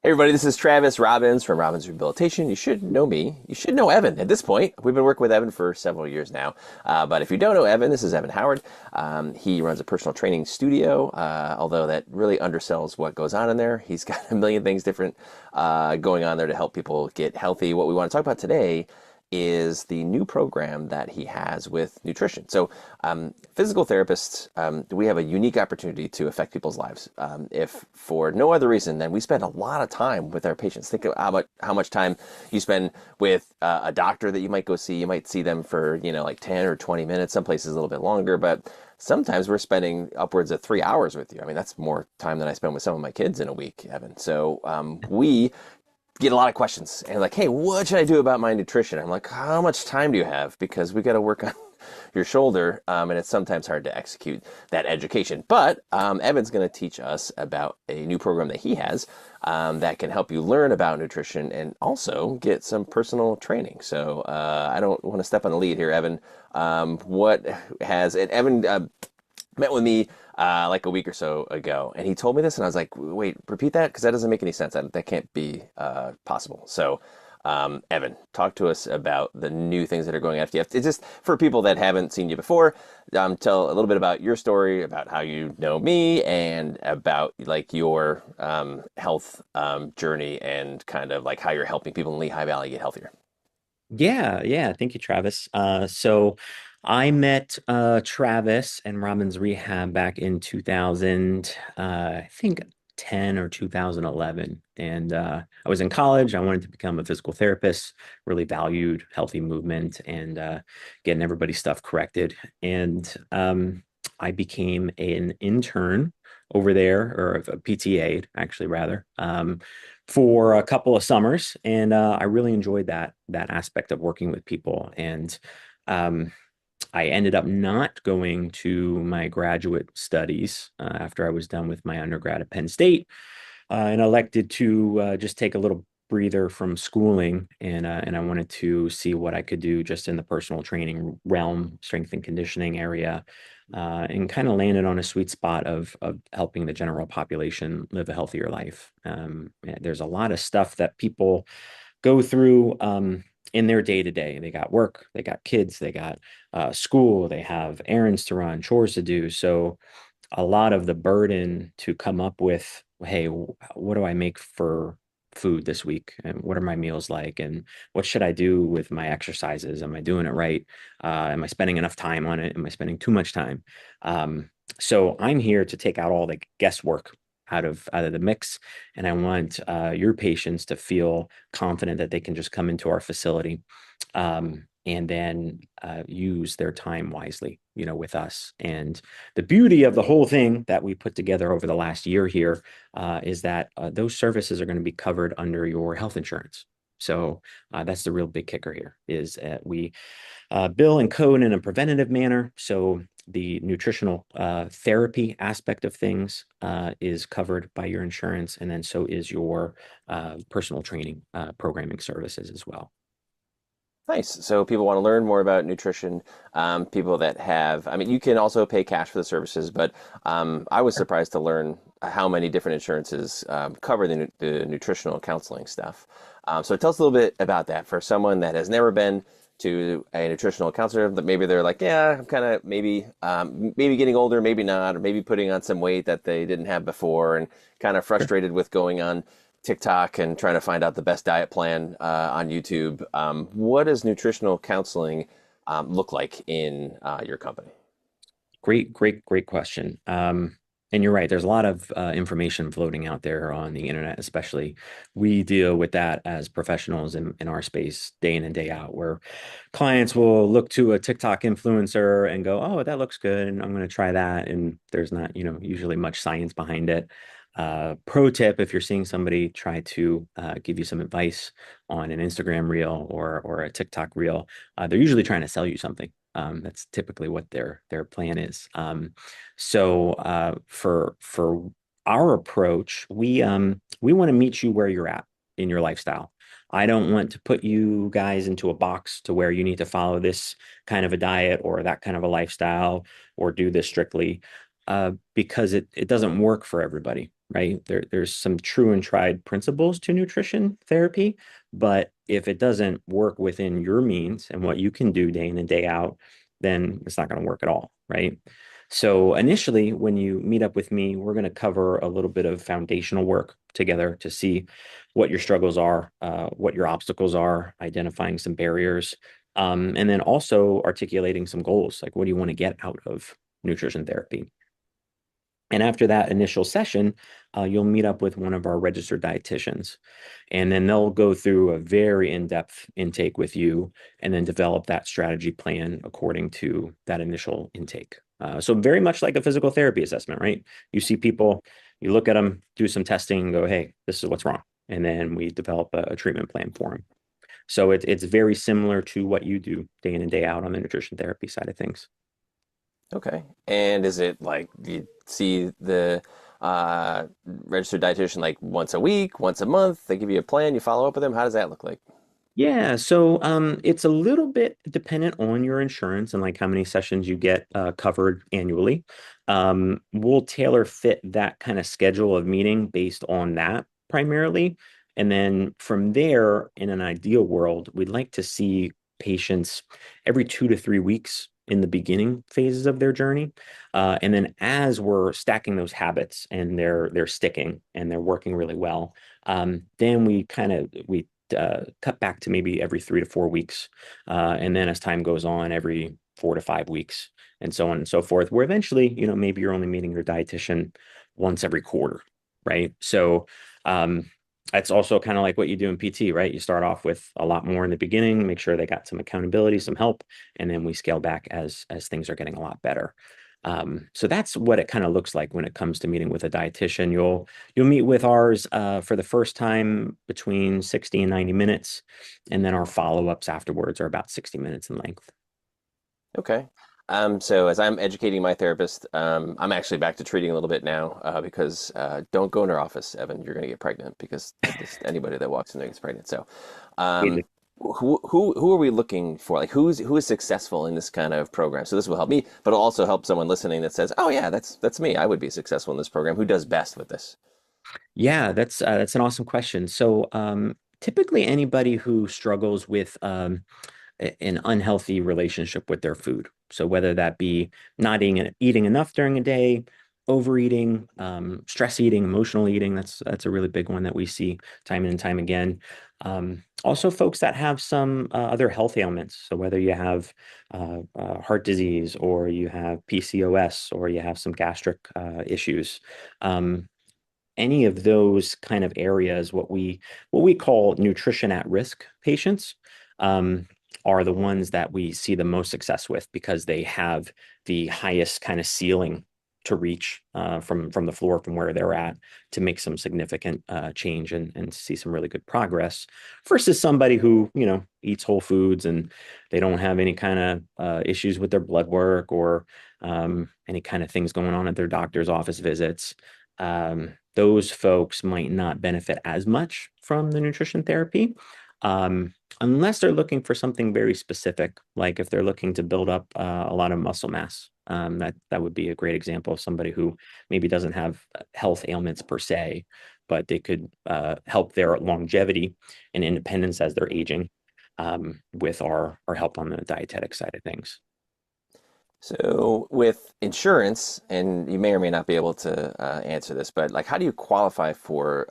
Hey everybody, this is Travis Robbins from Robbins Rehabilitation. You should know me. You should know Evan at this point. We've been working with Evan for several years now. But if you don't know Evan, this is Evan Howard. He runs a personal training studio, although that really undersells what goes on in there. He's got a million things different going on there to help people get healthy. What we want to talk about today is the new program that he has with nutrition. So, physical therapists, we have a unique opportunity to affect people's lives. If for no other reason than we spend a lot of time with our patients. Think of how much time you spend with a doctor that you might go see. You might see them for, like 10 or 20 minutes, some places a little bit longer, but sometimes we're spending upwards of 3 hours with you. I mean, that's more time than I spend with some of my kids in a week, Evan. So we get a lot of questions and like, hey, what should I do about my nutrition? I'm like, how much time do you have? Because we got to work on your shoulder, and it's sometimes hard to execute that education. But Evan's going to teach us about a new program that he has that can help you learn about nutrition and also get some personal training. So I don't want to step on the lead here, Evan. Evan met with me like a week or so ago, and he told me this, and I was like, "Wait, repeat that, because that doesn't make any sense. That can't be possible." So, Evan, talk to us about the new things that are going on FTF. It's just for people that haven't seen you before. Tell a little bit about your story, about how you know me, and about like your health journey, and kind of like how you're helping people in Lehigh Valley get healthier. Yeah. Thank you, Travis. So I met Travis and Robin's Rehab back in 2000, I think 10 or 2011. And I was in college. I wanted to become a physical therapist, really valued healthy movement and getting everybody's stuff corrected. And I became an intern over there, or a PTA, actually, rather. For a couple of summers, and I really enjoyed that aspect of working with people. And um, I ended up not going to my graduate studies after I was done with my undergrad at Penn State, and elected to just take a little breather from schooling, and I wanted to see what I could do just in the personal training realm, strength and conditioning area, and kind of landed on a sweet spot of helping the general population live a healthier life. There's a lot of stuff that people go through in their day to day. They got work, they got kids, they got school, they have errands to run, chores to do. So a lot of the burden to come up with, hey, what do I make for food this week? And what are my meals like? And what should I do with my exercises? Am I doing it right? Am I spending enough time on it? Am I spending too much time? So I'm here to take out all the guesswork out of the mix, and I want your patients to feel confident that they can just come into our facility, and then use their time wisely, with us. And the beauty of the whole thing that we put together over the last year here is that those services are going to be covered under your health insurance. So that's the real big kicker here is we bill and code in a preventative manner. So the nutritional therapy aspect of things is covered by your insurance, and then so is your personal training programming services as well. Nice. So people want to learn more about nutrition. People that have, I mean, you can also pay cash for the services, but I was surprised to learn how many different insurances cover the nutritional counseling stuff. So tell us a little bit about that for someone that has never been to a nutritional counselor, that maybe they're like, yeah, I'm kind of maybe getting older, maybe not, or maybe putting on some weight that they didn't have before, and kind of Sure. frustrated with going on TikTok and trying to find out the best diet plan on YouTube. What does nutritional counseling look like in your company? Great question. And you're right. There's a lot of information floating out there on the internet, especially. We deal with that as professionals in our space day in and day out, where clients will look to a TikTok influencer and go, "Oh, that looks good, and I'm going to try that." And there's not, usually much science behind it. Pro tip: if you're seeing somebody try to give you some advice on an Instagram reel or a TikTok reel, they're usually trying to sell you something. That's typically what their plan is. So for our approach, we want to meet you where you're at in your lifestyle. I don't want to put you guys into a box to where you need to follow this kind of a diet or that kind of a lifestyle or do this strictly, because it doesn't work for everybody. right? There's some true and tried principles to nutrition therapy, but if it doesn't work within your means and what you can do day in and day out, then it's not going to work at all, right? So initially, when you meet up with me, we're going to cover a little bit of foundational work together to see what your struggles are, what your obstacles are, identifying some barriers, and then also articulating some goals, like what do you want to get out of nutrition therapy? And after that initial session, you'll meet up with one of our registered dietitians, and then they'll go through a very in-depth intake with you and then develop that strategy plan according to that initial intake. So very much like a physical therapy assessment, right? You see people, you look at them, do some testing, and go, hey, this is what's wrong. And then we develop a treatment plan for them. So it's very similar to what you do day in and day out on the nutrition therapy side of things. Okay. And is it like you see the registered dietitian like once a week, once a month? They give you a plan, you follow up with them. How does that look like? Yeah, so it's a little bit dependent on your insurance and like how many sessions you get covered annually. We'll tailor fit that kind of schedule of meeting based on that primarily. And then from there, in an ideal world, we'd like to see patients every 2 to 3 weeks in the beginning phases of their journey. And then as we're stacking those habits and they're sticking and they're working really well, then we cut back to maybe every 3 to 4 weeks. And then as time goes on, every 4 to 5 weeks, and so on and so forth, where eventually, maybe you're only meeting your dietitian once every quarter, right? So that's also kind of like what you do in PT, right? You start off with a lot more in the beginning, make sure they got some accountability, some help, and then we scale back as things are getting a lot better. So that's what it kind of looks like when it comes to meeting with a dietitian. You'll meet with ours for the first time between 60 and 90 minutes, and then our follow-ups afterwards are about 60 minutes in length. Okay. So as I'm educating my therapist, I'm actually back to treating a little bit now because don't go in her office, Evan. You're going to get pregnant because anybody that walks in there gets pregnant. So, um, who are we looking for? Like who is successful in this kind of program? So this will help me, but it'll also help someone listening that says, "Oh yeah, that's me. I would be successful in this program." Who does best with this? Yeah, that's an awesome question. So typically anybody who struggles with an unhealthy relationship with their food. So whether that be not eating enough during a day, overeating, stress eating, emotional eating, that's a really big one that we see time and time again. Also, folks that have some other health ailments. So whether you have heart disease or you have PCOS or you have some gastric issues. Any of those kind of areas, what we call nutrition at risk patients, um, are the ones that we see the most success with because they have the highest kind of ceiling to reach from the floor from where they're at to make some significant change and see some really good progress versus somebody who eats whole foods and they don't have any kind of issues with their blood work or any kind of things going on at their doctor's office visits. Those folks might not benefit as much from the nutrition therapy, unless they're looking for something very specific, like if they're looking to build up a lot of muscle mass. That would be a great example of somebody who maybe doesn't have health ailments per se, but they could help their longevity and independence as they're aging with our help on the dietetic side of things. So with insurance, and you may or may not be able to answer this, but like, how do you qualify for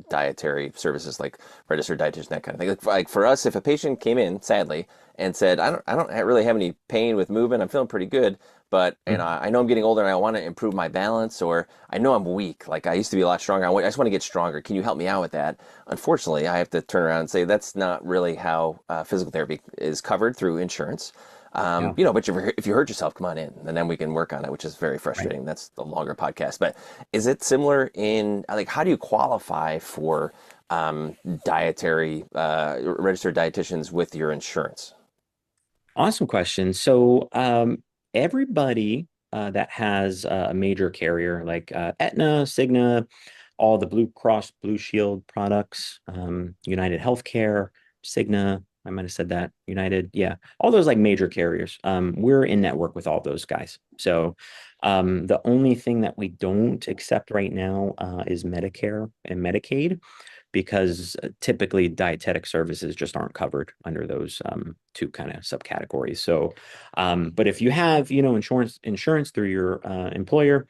dietary services like registered dietitian, that kind of thing? Like for us, if a patient came in, sadly, and said, I don't really have any pain with movement, I'm feeling pretty good, but I know I'm getting older and I want to improve my balance, or I know I'm weak, like I used to be a lot stronger. I just want to get stronger. Can you help me out with that? Unfortunately, I have to turn around and say that's not really how physical therapy is covered through insurance. Yeah, But if you hurt yourself, come on in, and then we can work on it, which is very right. frustrating. That's the longer podcast. But is it similar in like how do you qualify for dietary registered dietitians with your insurance? Awesome question. So, everybody that has a major carrier like Aetna, Cigna, all the Blue Cross Blue Shield products, United Healthcare, Cigna, I might have said that. United, yeah, all those like major carriers. We're in network with all those guys. So the only thing that we don't accept right now is Medicare and Medicaid because typically dietetic services just aren't covered under those two kind of subcategories. So, but if you have, insurance through your employer,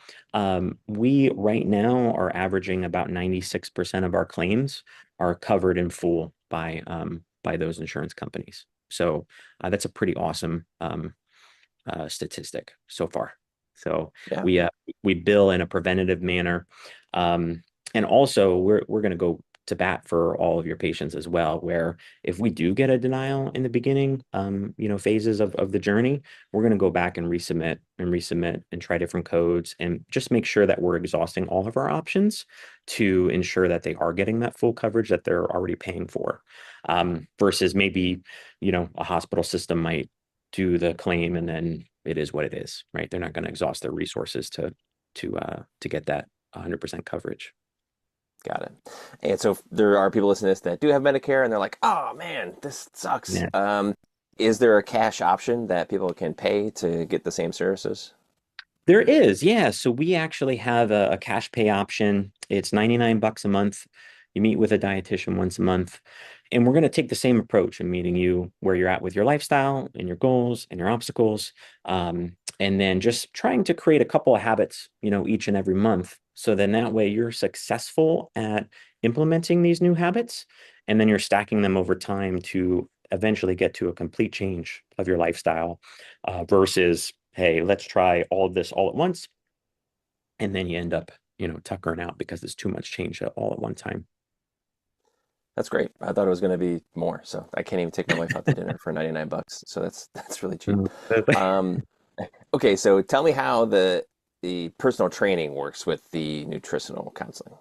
we right now are averaging about 96% of our claims are covered in full by those insurance companies. So that's a pretty awesome statistic so far. So Yeah. we bill in a preventative manner, um, and also we're going to go to bat for all of your patients as well. Where if we do get a denial in the beginning, phases of the journey, we're going to go back and resubmit and try different codes and just make sure that we're exhausting all of our options to ensure that they are getting that full coverage that they're already paying for, versus maybe a hospital system might do the claim and then it is what it is, right? They're not going to exhaust their resources to get that 100% coverage. Got it. And so there are people listening to this that do have Medicare and they're like, oh man, this sucks. Yeah. Is there a cash option that people can pay to get the same services? There is, yeah. So we actually have a cash pay option. It's 99 bucks a month. You meet with a dietitian once a month, and we're going to take the same approach in meeting you where you're at with your lifestyle and your goals and your obstacles. And then just trying to create a couple of habits, each and every month. So then that way you're successful at implementing these new habits, and then you're stacking them over time to eventually get to a complete change of your lifestyle, versus hey, let's try all of this all at once. And then you end up, tuckering out because there's too much change all at one time. That's great. I thought it was going to be more, so I can't even take my wife out to dinner for 99 bucks. So that's really cheap. Mm. Um, okay, so tell me how the personal training works with the nutritional counseling.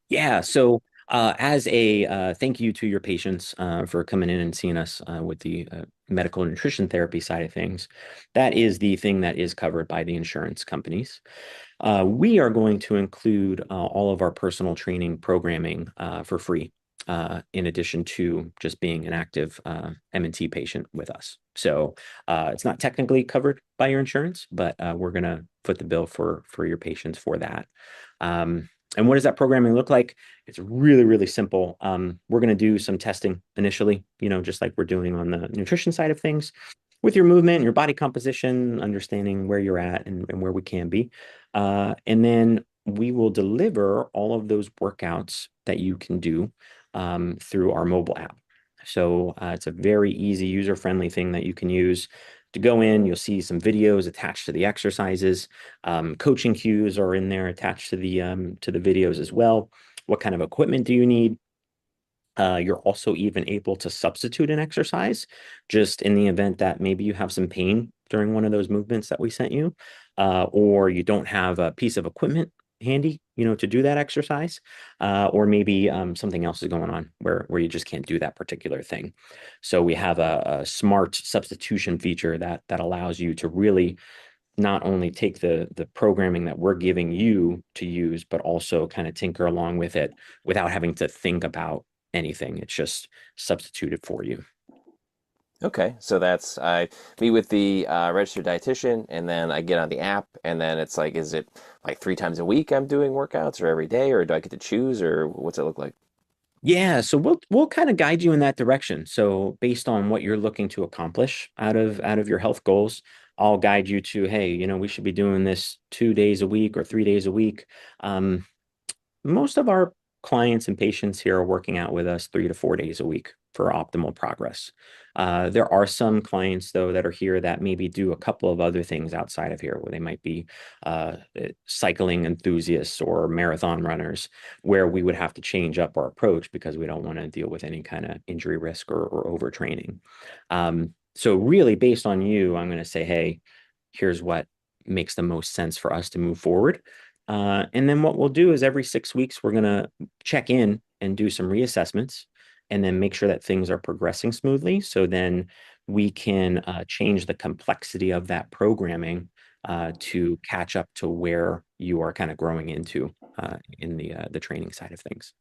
Yeah. So, as a thank you to your patients for coming in and seeing us with the medical nutrition therapy side of things, that is the thing that is covered by the insurance companies. We are going to include all of our personal training programming for free, in addition to just being an active M&T patient with us. So it's not technically covered by your insurance, but we're going to foot the bill for your patients for that. And what does that programming look like? It's really, really simple. We're going to do some testing initially, just like we're doing on the nutrition side of things with your movement and your body composition, understanding where you're at and where we can be. And then we will deliver all of those workouts that you can do through our mobile app. So it's a very easy, user-friendly thing that you can use to go in. You'll see some videos attached to the exercises. Coaching cues are in there attached to the videos as well. What kind of equipment do you need? You're also even able to substitute an exercise just in the event that maybe you have some pain during one of those movements that we sent you, or you don't have a piece of equipment handy, to do that exercise, or maybe something else is going on where you just can't do that particular thing. So we have a smart substitution feature that allows you to really not only take the programming that we're giving you to use, but also kind of tinker along with it without having to think about anything. It's just substituted for you. Okay, so that's I meet with the registered dietitian, and then I get on the app, and then it's like, is it like 3 times a week I'm doing workouts, or every day, or do I get to choose, or what's it look like? Yeah, so we'll kind of guide you in that direction. So based on what you're looking to accomplish out of your health goals, I'll guide you to, hey, we should be doing this 2 days a week or 3 days a week. Um, Most of our clients and patients here are working out with us 3 to 4 days a week for optimal progress. There are some clients, though, that are here that maybe do a couple of other things outside of here, where they might be cycling enthusiasts or marathon runners, where we would have to change up our approach because we don't want to deal with any kind of injury risk or overtraining. So, really, based on you, I'm going to say, hey, here's what makes the most sense for us to move forward. And then what we'll do is every 6 weeks, we're going to check in and do some reassessments and then make sure that things are progressing smoothly. So then we can change the complexity of that programming to catch up to where you are kind of growing into in the training side of things.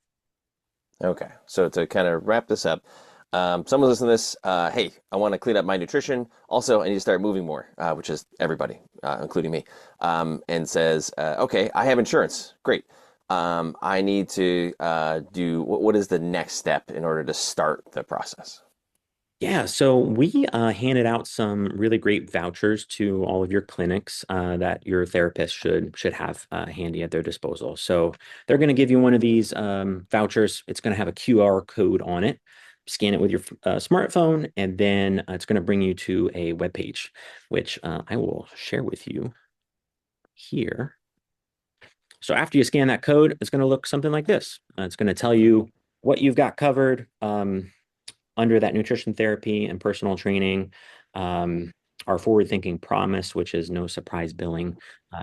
Okay, so to kind of wrap this up, Someone's listening to this. Hey, I want to clean up my nutrition. Also, I need to start moving more, which is everybody, including me. And says, okay, I have insurance. Great. I need to do what is the next step in order to start the process? Yeah, so we handed out some really great vouchers to all of your clinics that your therapist should have handy at their disposal. So they're going to give you one of these vouchers. It's going to have a QR code on it. Scan it with your smartphone, and then it's going to bring you to a web page, which I will share with you here. So after you scan that code, it's going to look something like this. It's going to tell you what you've got covered. Under that nutrition therapy and personal training, our forward thinking promise, which is no surprise billing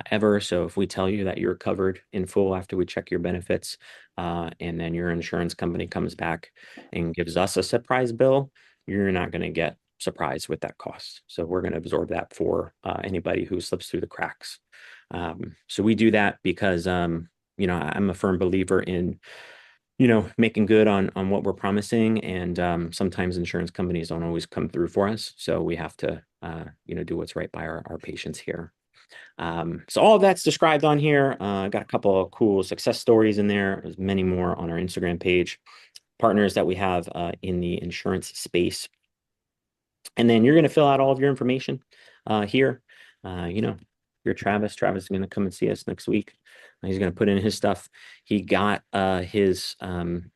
ever. So if we tell you that you're covered in full after we check your benefits, and then your insurance company comes back and gives us a surprise bill, you're not going to get surprised with that cost. So we're going to absorb that for anybody who slips through the cracks. So we do that because, I'm a firm believer in making good on what we're promising. And sometimes insurance companies don't always come through for us. So we have to, do what's right by our patients here. So all of that's described on here. Got a couple of cool success stories in there. There's many more on our Instagram page. Partners that we have in the insurance space. And then you're going to fill out all of your information here. You're Travis. Travis is going to come and see us next week. He's going to put in his stuff. He got his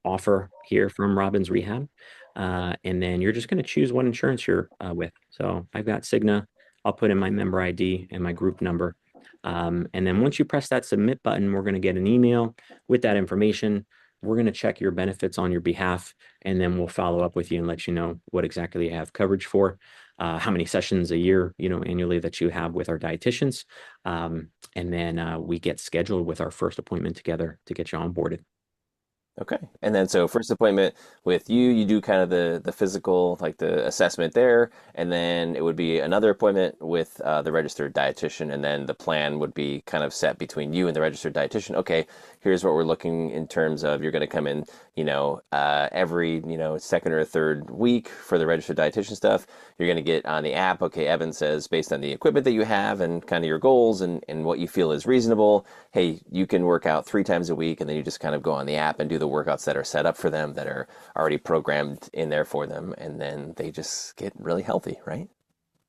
offer here from Robbins Rehab. And then you're just going to choose what insurance you're with. So I've got Cigna. I'll put in my member ID and my group number. And then once you press that submit button, we're going to get an email with that information. We're going to check your benefits on your behalf, and then we'll follow up with you and let you know what exactly you have coverage for, how many sessions a year, annually that you have with our dietitians. And then we get scheduled with our first appointment together to get you onboarded. Okay. And then so first appointment with you, you do kind of the physical, like the assessment there, and then it would be another appointment with the registered dietitian, and then the plan would be kind of set between you and the registered dietitian. Okay, here's what we're looking in terms of you're going to come in, every, second or third week for the registered dietitian stuff. You're going to get on the app. Okay, Evan says based on the equipment that you have and kind of your goals and what you feel is reasonable, hey, you can work out 3 times a week, and then you just kind of go on the app and do the workouts that are set up for them, that are already programmed in there for them, and then they just get really healthy, right?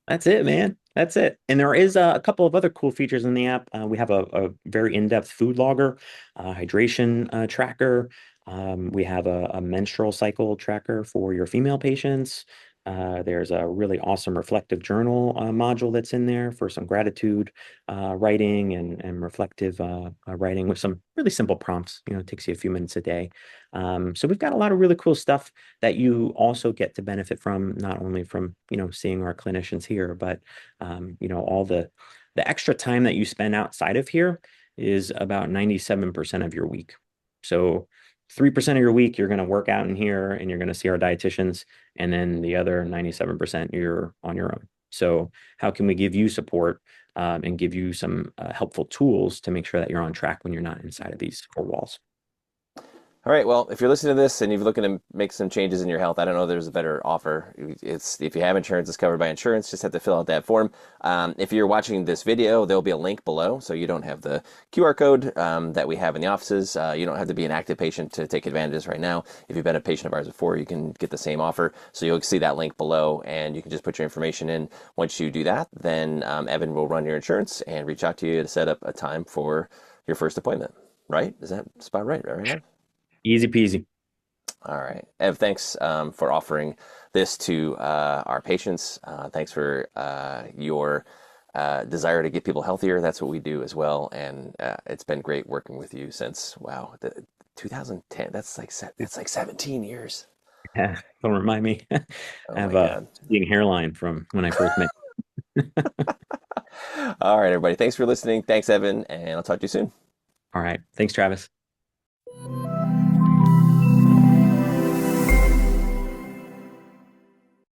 That's it, man. That's it. And there is a couple of other cool features in the app. We have a very in-depth food logger, hydration tracker. We have a menstrual cycle tracker for your female patients. There's a really awesome reflective journal module that's in there for some gratitude writing and reflective writing with some really simple prompts. It takes you a few minutes a day. So we've got a lot of really cool stuff that you also get to benefit from, not only from, seeing our clinicians here, but, all the extra time that you spend outside of here is about 97% of your week. So 3% of your week, you're going to work out in here and you're going to see our dietitians. And then the other 97%, you're on your own. So how can we give you support and give you some helpful tools to make sure that you're on track when you're not inside of these 4 walls? All right. Well, if you're listening to this and you're looking to make some changes in your health, I don't know if there's a better offer. It's if you have insurance, it's covered by insurance. Just have to fill out that form. If you're watching this video, there'll be a link below, so you don't have the QR code that we have in the offices. You don't have to be an active patient to take advantages right now. If you've been a patient of ours before, you can get the same offer. So you'll see that link below, and you can just put your information in. Once you do that, then Evan will run your insurance and reach out to you to set up a time for your first appointment. Right? Is that spot right? Right, Ev? Easy peasy. All right. Ev, thanks for offering this to our patients. Thanks for your desire to get people healthier. That's what we do as well. And it's been great working with you since, wow, 2010. That's like 17 years. Yeah, don't remind me. I Oh have my a God. receding hairline from when I first met. All right, everybody. Thanks for listening. Thanks, Evan. And I'll talk to you soon. All right. Thanks, Travis.